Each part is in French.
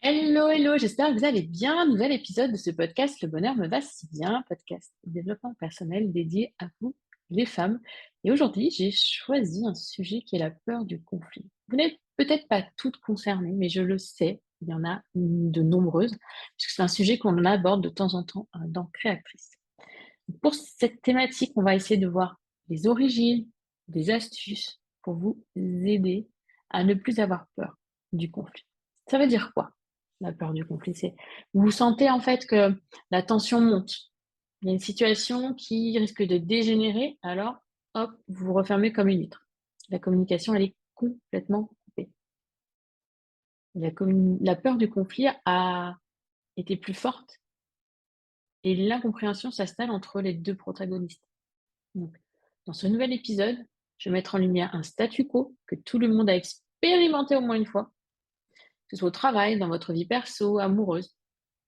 Hello, hello, j'espère que vous allez bien. Nouvel épisode de ce podcast Le bonheur me va si bien, podcast de développement personnel dédié à vous, les femmes. Et aujourd'hui, j'ai choisi un sujet qui est la peur du conflit. Vous n'êtes peut-être pas toutes concernées, mais je le sais, il y en a de nombreuses, puisque c'est un sujet qu'on aborde de temps en temps dans Créatrice. Pour cette thématique, on va essayer de voir les origines, des astuces pour vous aider à ne plus avoir peur du conflit. Ça veut dire quoi, la peur du conflit? C'est vous sentez en fait que la tension monte. Il y a une situation qui risque de dégénérer, alors hop, vous vous refermez comme une huître. La communication, elle est complètement coupée. La peur du conflit a été plus forte et l'incompréhension s'installe entre les deux protagonistes. Donc, dans ce nouvel épisode, je vais mettre en lumière un statu quo que tout le monde a expérimenté au moins une fois, que ce soit au travail, dans votre vie perso, amoureuse.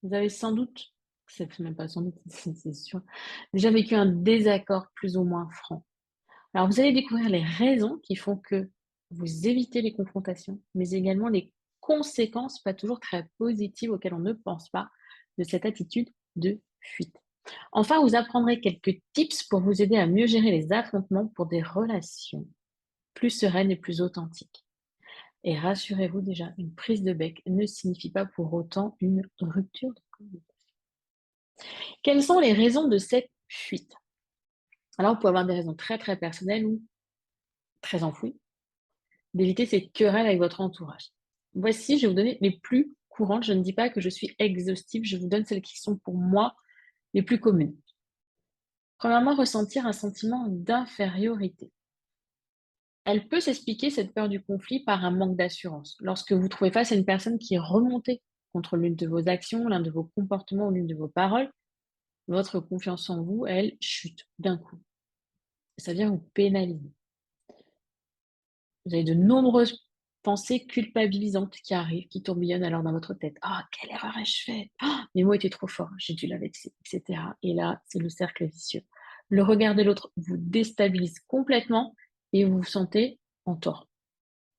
Vous avez sans doute, c'est même pas sans doute, c'est sûr, déjà vécu un désaccord plus ou moins franc. Alors, vous allez découvrir les raisons qui font que vous évitez les confrontations, mais également les conséquences pas toujours très positives auxquelles on ne pense pas de cette attitude de fuite. Enfin, vous apprendrez quelques tips pour vous aider à mieux gérer les affrontements pour des relations plus sereines et plus authentiques. Et rassurez-vous déjà, une prise de bec ne signifie pas pour autant une rupture de communication. Quelles sont les raisons de cette fuite? Alors, vous pouvez avoir des raisons très très personnelles ou très enfouies d'éviter ces querelles avec votre entourage. Voici, je vais vous donner les plus courantes. Je ne dis pas que je suis exhaustive, je vous donne celles qui sont pour moi les plus communes. Premièrement, ressentir un sentiment d'infériorité. Elle peut s'expliquer, cette peur du conflit, par un manque d'assurance. Lorsque vous trouvez face à une personne qui est remontée contre l'une de vos actions, l'un de vos comportements ou l'une de vos paroles, votre confiance en vous, elle, chute d'un coup. Ça vient vous pénaliser. Vous avez de nombreuses pensées culpabilisantes qui arrivent, qui tourbillonnent alors dans votre tête. Ah, quelle erreur ai-je faite? Ah, mes mots étaient trop forts, j'ai dû la vexer, etc. Et là, c'est le cercle vicieux. Le regard de l'autre vous déstabilise complètement et vous vous sentez en tort.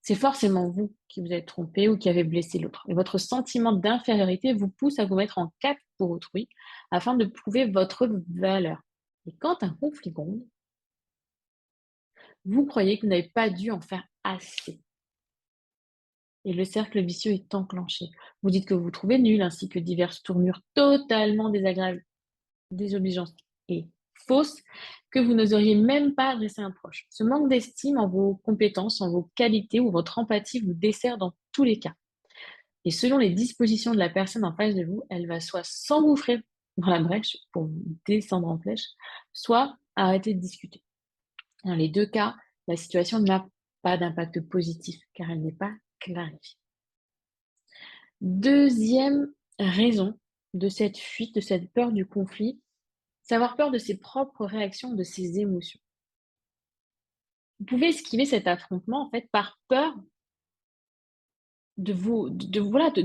C'est forcément vous qui vous êtes trompé ou qui avez blessé l'autre. Et votre sentiment d'infériorité vous pousse à vous mettre en cap pour autrui afin de prouver votre valeur. Et quand un conflit gronde, vous croyez que vous n'avez pas dû en faire assez. Et le cercle vicieux est enclenché. Vous dites que vous vous trouvez nul, ainsi que diverses tournures totalement désagréables, désobligeantes et fausses, que vous n'oseriez même pas adresser à un proche. Ce manque d'estime en vos compétences, en vos qualités ou votre empathie vous dessert dans tous les cas. Et selon les dispositions de la personne en face de vous, elle va soit s'engouffrer dans la brèche pour vous descendre en flèche, soit arrêter de discuter. Dans les deux cas, la situation n'a pas d'impact positif car elle n'est pas clarifiée. Deuxième raison de cette fuite, de cette peur du conflit, c'est avoir peur de ses propres réactions, de ses émotions. Vous pouvez esquiver cet affrontement en fait par peur de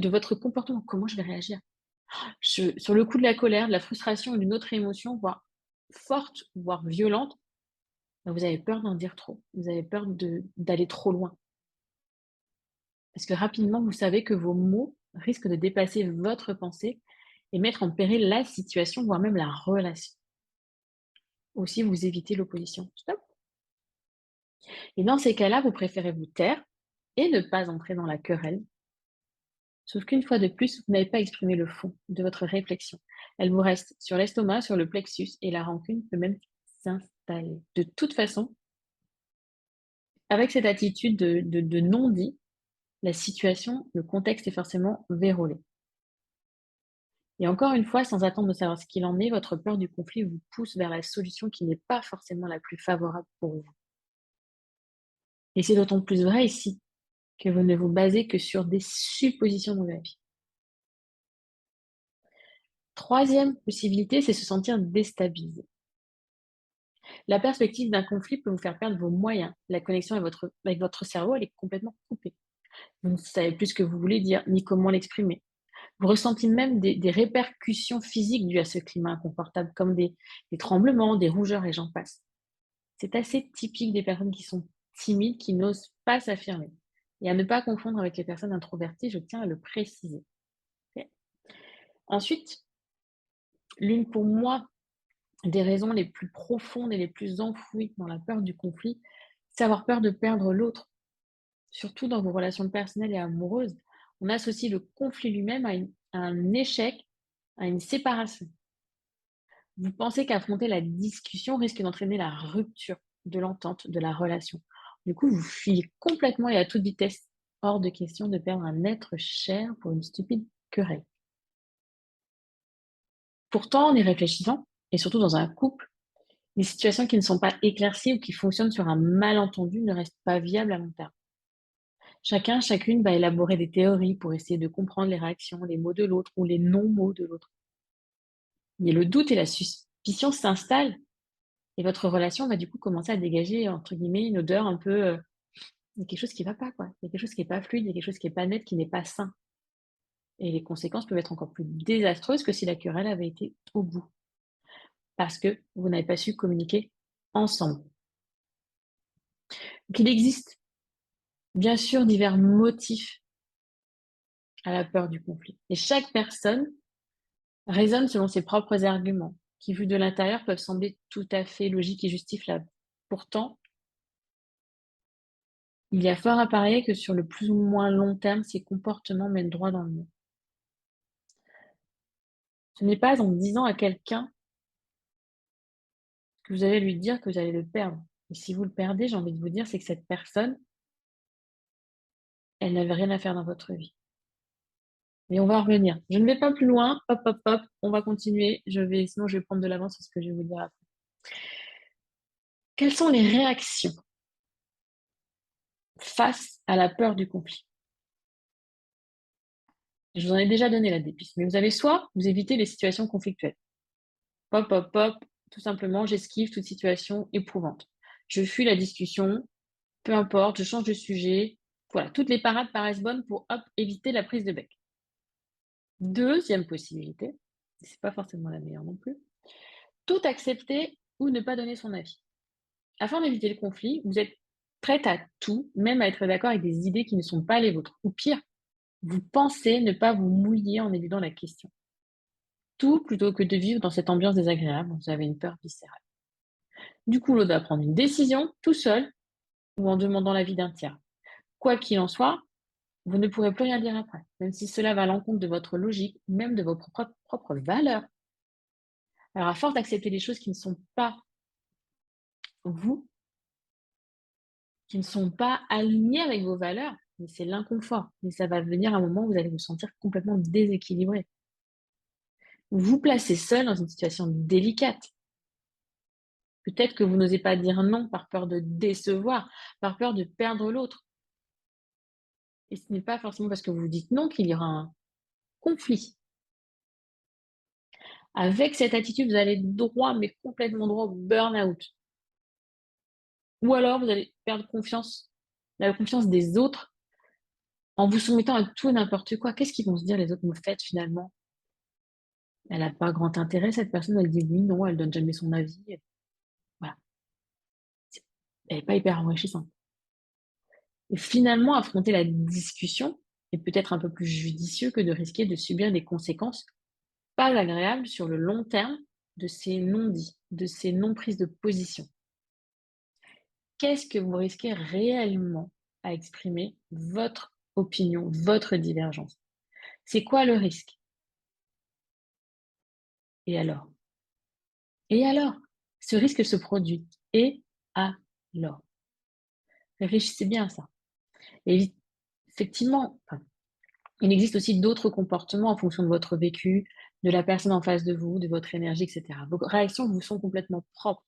votre comportement. Comment je vais réagir? Sur le coup de la colère, de la frustration ou d'une autre émotion, voire forte, voire violente, bah, vous avez peur d'en dire trop. Vous avez peur d'aller trop loin. Parce que rapidement, vous savez que vos mots risquent de dépasser votre pensée et mettre en péril la situation, voire même la relation. Aussi, vous évitez l'opposition. Stop. Et dans ces cas-là, vous préférez vous taire et ne pas entrer dans la querelle. Sauf qu'une fois de plus, vous n'avez pas exprimé le fond de votre réflexion. Elle vous reste sur l'estomac, sur le plexus, et la rancune peut même s'installer. De toute façon, avec cette attitude de non-dit, la situation, le contexte est forcément vérolé. Et encore une fois, sans attendre de savoir ce qu'il en est, votre peur du conflit vous pousse vers la solution qui n'est pas forcément la plus favorable pour vous. Et c'est d'autant plus vrai ici que vous ne vous basez que sur des suppositions dans la vie. Troisième possibilité, c'est se sentir déstabilisé. La perspective d'un conflit peut vous faire perdre vos moyens. La connexion avec votre cerveau, elle est complètement coupée. Vous ne savez plus ce que vous voulez dire, ni comment l'exprimer. Vous ressentez même des répercussions physiques dues à ce climat inconfortable, comme des tremblements, des rougeurs et j'en passe. C'est assez typique des personnes qui sont timides, qui n'osent pas s'affirmer. Et à ne pas confondre avec les personnes introverties, je tiens à le préciser. Ensuite, l'une pour moi des raisons les plus profondes et les plus enfouies dans la peur du conflit, c'est avoir peur de perdre l'autre. Surtout dans vos relations personnelles et amoureuses, on associe le conflit lui-même à un échec, à une séparation. Vous pensez qu'affronter la discussion risque d'entraîner la rupture de l'entente de la relation. Du coup, vous fuyez complètement et à toute vitesse. Hors de question de perdre un être cher pour une stupide querelle. Pourtant, en y réfléchissant, et surtout dans un couple, les situations qui ne sont pas éclaircies ou qui fonctionnent sur un malentendu ne restent pas viables à long terme. Chacun, chacune va élaborer des théories pour essayer de comprendre les réactions, les mots de l'autre ou les non-mots de l'autre. Mais le doute et la suspicion s'installent et votre relation va du coup commencer à dégager, entre guillemets, une odeur un peu, il y a quelque chose qui va pas, quoi. Il y a quelque chose qui est pas fluide, il y a quelque chose qui est pas net, qui n'est pas sain. Et les conséquences peuvent être encore plus désastreuses que si la querelle avait été au bout, parce que vous n'avez pas su communiquer ensemble. Donc il existe bien sûr divers motifs à la peur du conflit. Et chaque personne raisonne selon ses propres arguments, qui vus de l'intérieur peuvent sembler tout à fait logiques et justifiables. Pourtant, il y a fort à parier que sur le plus ou moins long terme, ces comportements mènent droit dans le mur. Ce n'est pas en disant à quelqu'un que vous allez lui dire que vous allez le perdre. Et si vous le perdez, j'ai envie de vous dire, c'est que cette personne, elle n'avait rien à faire dans votre vie. Mais on va en revenir. Je ne vais pas plus loin. Hop, hop, hop. On va continuer. Sinon, je vais prendre de l'avance sur ce que je vais vous dire après. Quelles sont les réactions face à la peur du conflit? Je vous en ai déjà donné la des mais vous avez soit vous évitez les situations conflictuelles. Hop, hop, hop. Tout simplement, j'esquive toute situation éprouvante. Je fuis la discussion, peu importe, je change de sujet. Voilà, toutes les parades paraissent bonnes pour hop, éviter la prise de bec. Deuxième possibilité, c'est pas forcément la meilleure non plus, tout accepter ou ne pas donner son avis. Afin d'éviter le conflit, vous êtes prête à tout, même à être d'accord avec des idées qui ne sont pas les vôtres. Ou pire, vous pensez ne pas vous mouiller en éludant la question. Tout plutôt que de vivre dans cette ambiance désagréable, vous avez une peur viscérale. Du coup, l'autre va prendre une décision tout seul ou en demandant l'avis d'un tiers. Quoi qu'il en soit, vous ne pourrez plus rien dire après, même si cela va à l'encontre de votre logique, même de vos propres valeurs. Alors, à force d'accepter des choses qui ne sont pas vous, qui ne sont pas alignées avec vos valeurs, mais c'est l'inconfort. Mais ça va venir un moment où vous allez vous sentir complètement déséquilibré. Vous vous placez seul dans une situation délicate. Peut-être que vous n'osez pas dire non par peur de décevoir, par peur de perdre l'autre. Et ce n'est pas forcément parce que vous vous dites non qu'il y aura un conflit. Avec cette attitude, vous allez droit, mais complètement droit au burn-out. Ou alors, vous allez perdre confiance, la confiance des autres en vous soumettant à tout et n'importe quoi. Qu'est-ce qu'ils vont se dire, les autres, me faites finalement? Elle n'a pas grand intérêt, cette personne, elle dit oui, non, elle donne jamais son avis. Voilà. Elle n'est pas hyper enrichissante. Et finalement, affronter la discussion est peut-être un peu plus judicieux que de risquer de subir des conséquences pas agréables sur le long terme de ces non-dits, de ces non-prises de position. Qu'est-ce que vous risquez réellement à exprimer votre opinion, votre divergence? C'est quoi le risque? Et alors? Et alors? Ce risque se produit. Et alors? Réfléchissez bien à ça. Et effectivement, enfin, il existe aussi d'autres comportements en fonction de votre vécu, de la personne en face de vous, de votre énergie, etc. Vos réactions vous sont complètement propres.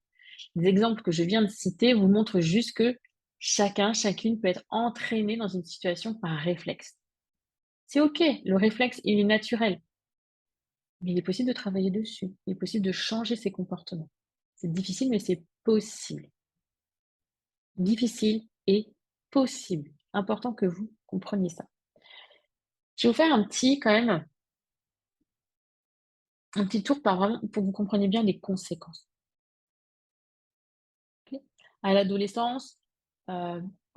Les exemples que je viens de citer vous montrent juste que chacun, chacune peut être entraîné dans une situation par réflexe. C'est OK, le réflexe, il est naturel, mais il est possible de travailler dessus. Il est possible de changer ses comportements. C'est difficile, mais c'est possible. Difficile et possible. Important que vous compreniez ça. Je vais vous faire un petit tour par vraiment pour que vous compreniez bien les conséquences. OK? À l'adolescence,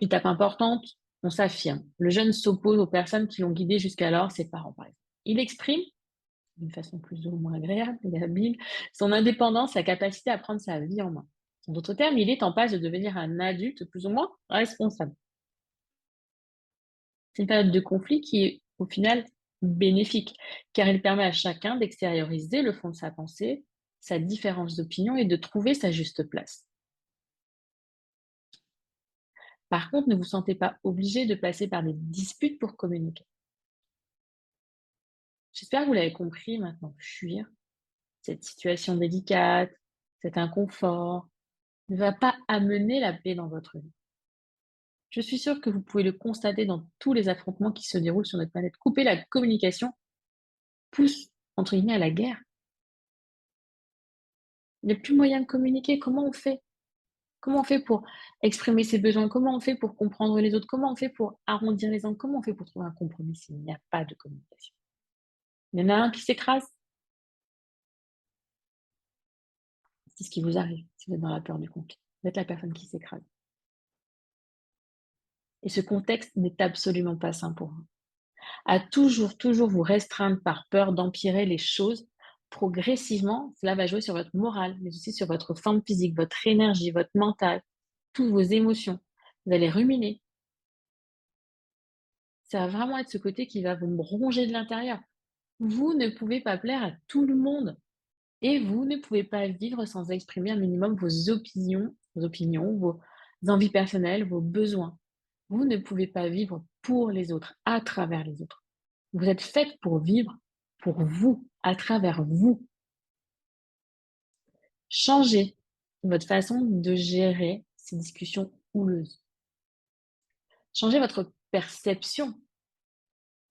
étape importante, on s'affirme. Le jeune s'oppose aux personnes qui l'ont guidé jusqu'alors, ses parents par exemple. Il exprime d'une façon plus ou moins agréable et habile, son indépendance, sa capacité à prendre sa vie en main. En d'autres termes, il est en passe de devenir un adulte plus ou moins responsable. C'est une période de conflit qui est au final bénéfique, car elle permet à chacun d'extérioriser le fond de sa pensée, sa différence d'opinion et de trouver sa juste place. Par contre, ne vous sentez pas obligé de passer par des disputes pour communiquer. J'espère que vous l'avez compris maintenant. Fuir cette situation délicate, cet inconfort, ne va pas amener la paix dans votre vie. Je suis sûre que vous pouvez le constater dans tous les affrontements qui se déroulent sur notre planète. Couper la communication pousse, entre guillemets, à la guerre. Il n'y a plus moyen de communiquer. Comment on fait? Comment on fait pour exprimer ses besoins? Comment on fait pour comprendre les autres? Comment on fait pour arrondir les angles? Comment on fait pour trouver un compromis s'il n'y a pas de communication? Il y en a un qui s'écrase, c'est ce qui vous arrive si vous êtes dans la peur du conflit. Vous êtes la personne qui s'écrase. Et ce contexte n'est absolument pas sain pour vous. À toujours, toujours vous restreindre par peur d'empirer les choses, progressivement, cela va jouer sur votre morale, mais aussi sur votre forme physique, votre énergie, votre mental, toutes vos émotions. Vous allez ruminer. Ça va vraiment être ce côté qui va vous ronger de l'intérieur. Vous ne pouvez pas plaire à tout le monde et vous ne pouvez pas vivre sans exprimer un minimum vos opinions, vos envies personnelles, vos besoins. Vous ne pouvez pas vivre pour les autres, à travers les autres. Vous êtes faite pour vivre pour vous, à travers vous. Changez votre façon de gérer ces discussions houleuses. Changez votre perception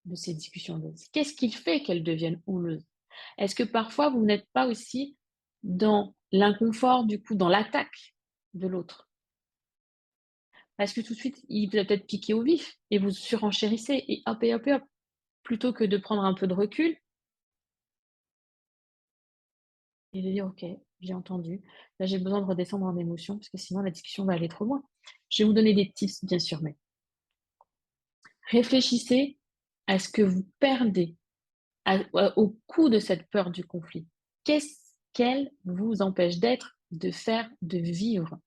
de ces discussions houleuses. Qu'est-ce qui fait qu'elles deviennent houleuses? Est-ce que parfois vous n'êtes pas aussi dans l'inconfort, du coup, dans l'attaque de l'autre? Parce que tout de suite, il vous a peut-être piqué au vif et vous surenchérissez et hop, plutôt que de prendre un peu de recul et de dire: «OK, j'ai entendu. Là, j'ai besoin de redescendre en émotion parce que sinon la discussion va aller trop loin». Je vais vous donner des tips, bien sûr, mais réfléchissez à ce que vous perdez au coup de cette peur du conflit. Qu'est-ce qu'elle vous empêche d'être, de faire, de vivre?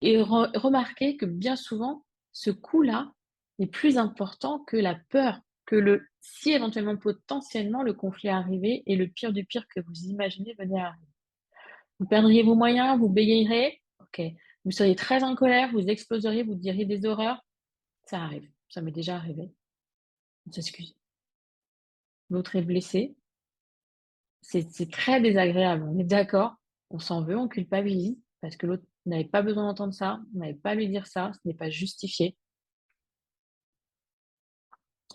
Et remarquez que bien souvent, ce coup-là est plus important que la peur, que si éventuellement, potentiellement, le conflit arrivait et le pire du pire que vous imaginez venait à arriver. Vous perdriez vos moyens, vous bégayeriez, OK. Vous seriez très en colère, vous exploseriez, vous diriez des horreurs. Ça arrive, ça m'est déjà arrivé. On s'excuse. L'autre est blessé, c'est très désagréable, on est d'accord. On s'en veut, on culpabilise parce que l'autre n'avait pas besoin d'entendre ça, on n'avait pas à lui dire ça, ce n'est pas justifié.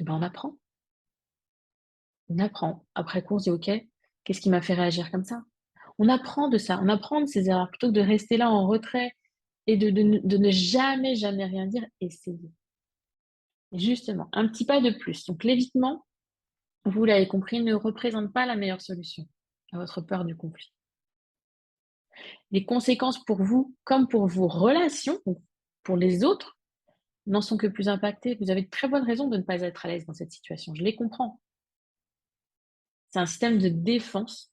Et ben, on apprend. On apprend. Après coup, on se dit: «OK, qu'est-ce qui m'a fait réagir comme ça?» On apprend de ça, on apprend de ses erreurs plutôt que de rester là en retrait et de ne jamais, jamais rien dire, essayer. Justement, un petit pas de plus. Donc l'évitement, vous l'avez compris, ne représente pas la meilleure solution à votre peur du conflit. Les conséquences pour vous, comme pour vos relations, donc pour les autres, n'en sont que plus impactées. Vous avez de très bonnes raisons de ne pas être à l'aise dans cette situation, je les comprends. C'est un système de défense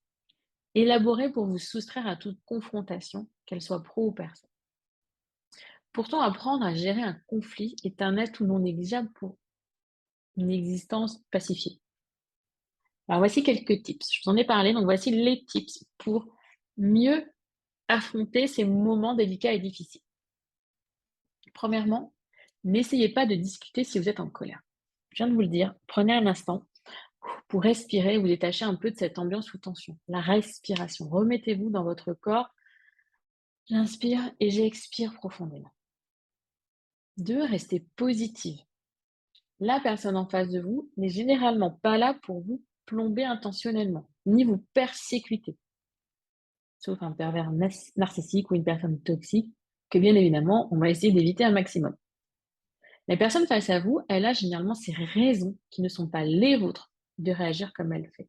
élaboré pour vous soustraire à toute confrontation, qu'elle soit pro ou perso. Pourtant, apprendre à gérer un conflit est un atout non négligeable pour une existence pacifiée. Alors voici quelques tips. Je vous en ai parlé, donc voici les tips pour mieux affronter ces moments délicats et difficiles. Premièrement, n'essayez pas de discuter si vous êtes en colère. Je viens de vous le dire, prenez un instant pour respirer, vous détacher un peu de cette ambiance sous tension. La respiration. Remettez-vous dans votre corps. J'inspire et j'expire profondément. 2, restez positive. La personne en face de vous n'est généralement pas là pour vous plomber intentionnellement, ni vous persécuter, sauf un pervers narcissique ou une personne toxique, que bien évidemment, on va essayer d'éviter un maximum. La personne face à vous, elle a généralement ses raisons qui ne sont pas les vôtres de réagir comme elle fait.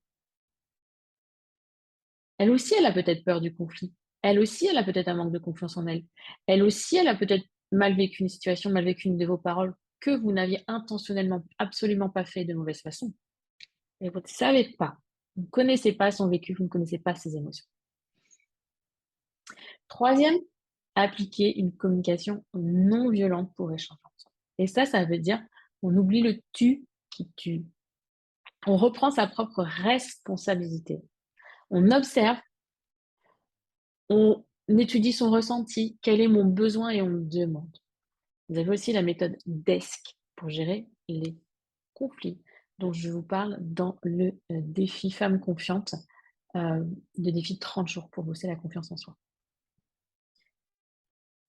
Elle aussi, elle a peut-être peur du conflit. Elle aussi, elle a peut-être un manque de confiance en elle. Elle aussi, elle a peut-être mal vécu une situation, mal vécu une de vos paroles que vous n'aviez intentionnellement absolument pas fait de mauvaise façon. et vous ne savez pas. Vous ne connaissez pas son vécu, vous ne connaissez pas ses émotions. Troisième, appliquer une communication non violente pour échanger ensemble. Et ça veut dire on oublie le tu qui tue. On reprend sa propre responsabilité. On observe, on étudie son ressenti, quel est mon besoin et on le demande. Vous avez aussi la méthode DESC pour gérer les conflits dont je vous parle dans le défi Femme Confiante, le défi de 30 jours pour bosser la confiance en soi.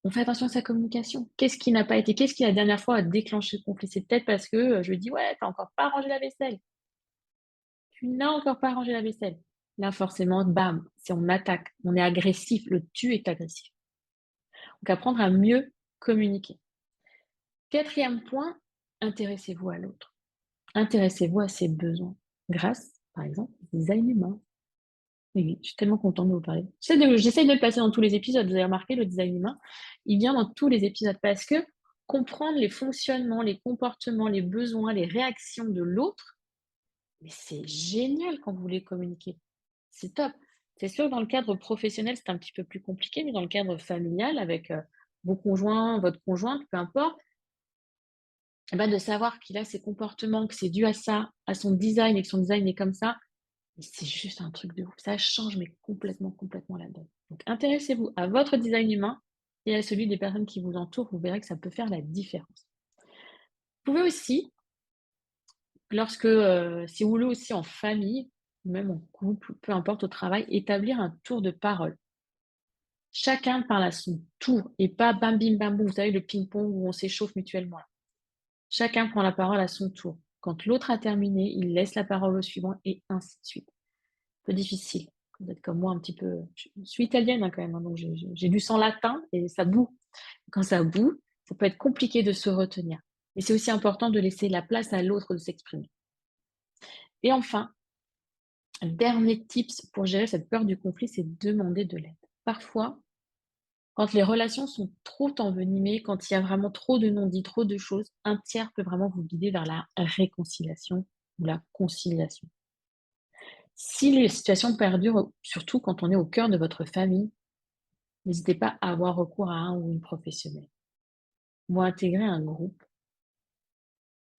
On fait attention à sa communication. Qu'est-ce qui n'a pas été? Qu'est-ce qui la dernière fois a déclenché le conflit? C'est peut-être parce que je lui dis ouais, t'as encore pas rangé la vaisselle. Tu n'as encore pas rangé la vaisselle. Là, forcément, bam, c'est on attaque, on est agressif, le tu est agressif. Donc apprendre à mieux communiquer. Quatrième point, intéressez-vous à l'autre. Intéressez-vous à ses besoins grâce, par exemple, au design humain. Oui, je suis tellement contente de vous parler. J'essaie de le passer dans tous les épisodes. Vous avez remarqué, le design humain, il vient dans tous les épisodes parce que comprendre les fonctionnements, les comportements, les besoins, les réactions de l'autre, mais c'est génial quand vous voulez communiquer. C'est top. C'est sûr, dans le cadre professionnel, c'est un petit peu plus compliqué, mais dans le cadre familial, avec vos conjoints, votre conjointe, peu importe, eh ben, de savoir qu'il a ces comportements, que c'est dû à ça, à son design et que son design est comme ça, c'est juste un truc de ouf. Ça change, mais complètement, complètement la donne. Donc, intéressez-vous à votre design humain et à celui des personnes qui vous entourent. Vous verrez que ça peut faire la différence. Vous pouvez aussi, si vous voulez aussi en famille, même en couple, peu importe, au travail, établir un tour de parole. Chacun parle à son tour et pas bam bim bam boum. Vous savez, le ping-pong où on s'échauffe mutuellement. Chacun prend la parole à son tour. Quand l'autre a terminé, il laisse la parole au suivant et ainsi de suite. Peu difficile. Vous êtes comme moi un petit peu. Je suis italienne quand même, hein, donc j'ai du sang latin et ça boue. Quand ça boue, ça peut être compliqué de se retenir. Mais c'est aussi important de laisser la place à l'autre de s'exprimer. Et enfin, dernier tips pour gérer cette peur du conflit, c'est demander de l'aide. Parfois, quand les relations sont trop envenimées, quand il y a vraiment trop de non-dits, trop de choses, un tiers peut vraiment vous guider vers la réconciliation ou la conciliation. Si les situations perdurent, surtout quand on est au cœur de votre famille, n'hésitez pas à avoir recours à un ou une professionnelle ou à intégrer un groupe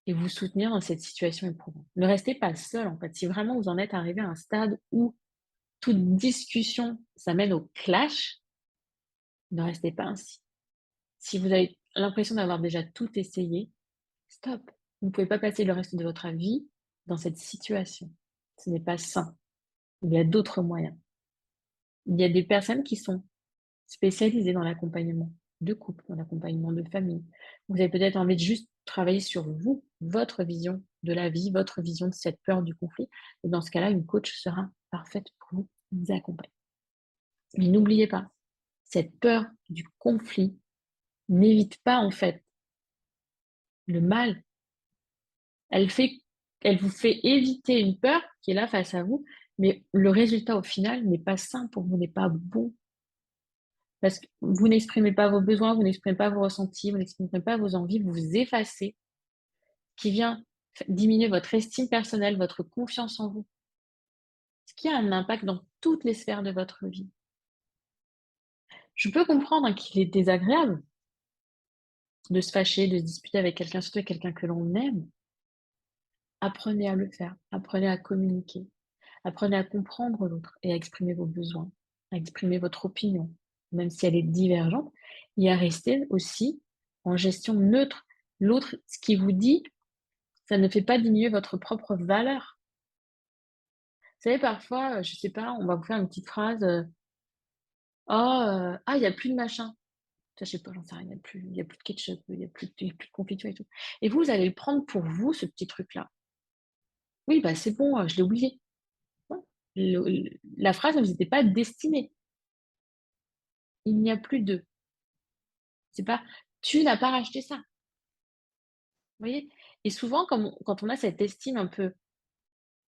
et vous soutenir dans cette situation éprouvante. Ne restez pas seul, en fait. Si vraiment vous en êtes arrivé à un stade où toute discussion, ça mène au clash, ne restez pas ainsi. Si vous avez l'impression d'avoir déjà tout essayé, stop. Vous ne pouvez pas passer le reste de votre vie dans cette situation. Ce n'est pas sain. Il y a d'autres moyens. Il y a des personnes qui sont spécialisées dans l'accompagnement de couple, dans l'accompagnement de famille. Vous avez peut-être envie de juste travailler sur vous, votre vision de la vie, votre vision de cette peur du conflit. Et dans ce cas-là, une coach sera parfaite pour vous accompagner. Mais n'oubliez pas, cette peur du conflit n'évite pas en fait le mal. Elle vous fait éviter une peur qui est là face à vous, mais le résultat au final n'est pas sain pour vous, n'est pas bon. Parce que vous n'exprimez pas vos besoins, vous n'exprimez pas vos ressentis, vous n'exprimez pas vos envies, vous vous effacez, qui vient diminuer votre estime personnelle, votre confiance en vous, ce qui a un impact dans toutes les sphères de votre vie. Je peux comprendre qu'il est désagréable de se fâcher, de se disputer avec quelqu'un, surtout avec quelqu'un que l'on aime. Apprenez à le faire, apprenez à communiquer, apprenez à comprendre l'autre et à exprimer vos besoins, à exprimer votre opinion, même si elle est divergente, et à rester aussi en gestion neutre. L'autre, ce qu'il vous dit, ça ne fait pas diminuer votre propre valeur. Vous savez, parfois, je sais pas, on va vous faire une petite phrase, «Oh, il y a plus de machin». Ça, je sais pas, j'en sais rien, il y a plus de ketchup, il y a plus de confiture et tout. Et vous allez le prendre pour vous, ce petit truc-là. Oui, bah, c'est bon, je l'ai oublié. Ouais. La phrase ne vous était pas destinée. Il n'y a plus de. C'est pas tu n'as pas racheté ça. Vous voyez? Et souvent, quand on a cette estime un peu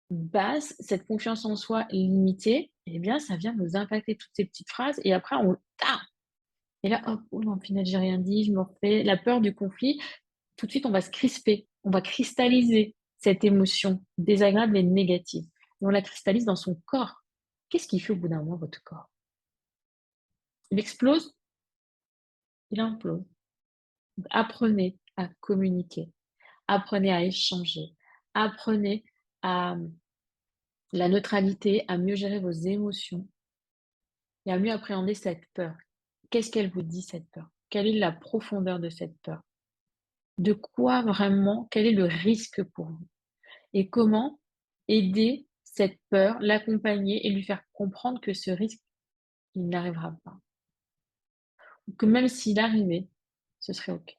basse, cette confiance en soi limitée, eh bien, ça vient nous impacter toutes ces petites phrases et après on ah! Et là, hop, oh non, finalement, j'ai rien dit, je me refais. La peur du conflit, tout de suite, on va se crisper, on va cristalliser. cette émotion désagréable et négative. Et on la cristallise dans son corps. Qu'est-ce qui fait au bout d'un moment votre corps? Il explose? Il implose. Apprenez à communiquer, apprenez à échanger, apprenez à la neutralité, à mieux gérer vos émotions et à mieux appréhender cette peur. Qu'est-ce qu'elle vous dit, cette peur? Quelle est la profondeur de cette peur? De quoi vraiment, quel est le risque pour vous? Et comment aider cette peur, l'accompagner et lui faire comprendre que ce risque, il n'arrivera pas. Ou que même s'il arrivait, ce serait OK.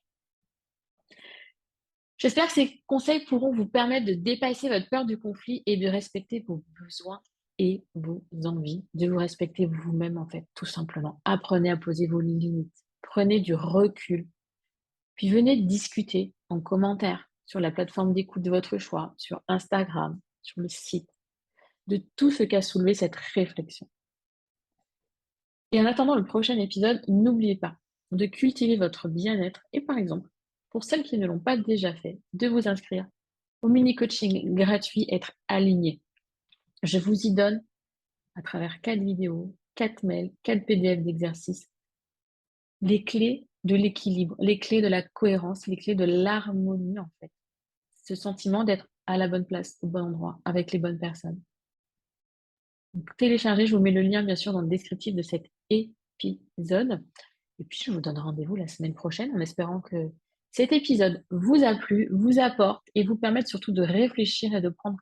J'espère que ces conseils pourront vous permettre de dépasser votre peur du conflit et de respecter vos besoins et vos envies, de vous respecter vous-même en fait, tout simplement. Apprenez à poser vos limites, prenez du recul, puis venez discuter en commentaire sur la plateforme d'écoute de votre choix, sur Instagram, sur le site, de tout ce qu'a soulevé cette réflexion. Et en attendant le prochain épisode, n'oubliez pas de cultiver votre bien-être et par exemple, pour celles qui ne l'ont pas déjà fait, de vous inscrire au mini-coaching gratuit Être aligné. Je vous y donne, à travers 4 vidéos, 4 mails, 4 PDF d'exercices, les clés de l'équilibre, les clés de la cohérence, les clés de l'harmonie en fait. Ce sentiment d'être à la bonne place, au bon endroit, avec les bonnes personnes. Donc, téléchargez, je vous mets le lien bien sûr dans le descriptif de cet épisode. Et puis, je vous donne rendez-vous la semaine prochaine en espérant que cet épisode vous a plu, vous apporte et vous permette surtout de réfléchir et de prendre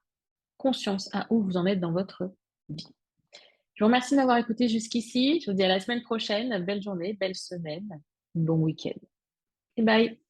conscience à où vous en êtes dans votre vie. Je vous remercie de m'avoir écouté jusqu'ici. Je vous dis à la semaine prochaine. Belle journée, belle semaine, bon week-end. Et bye!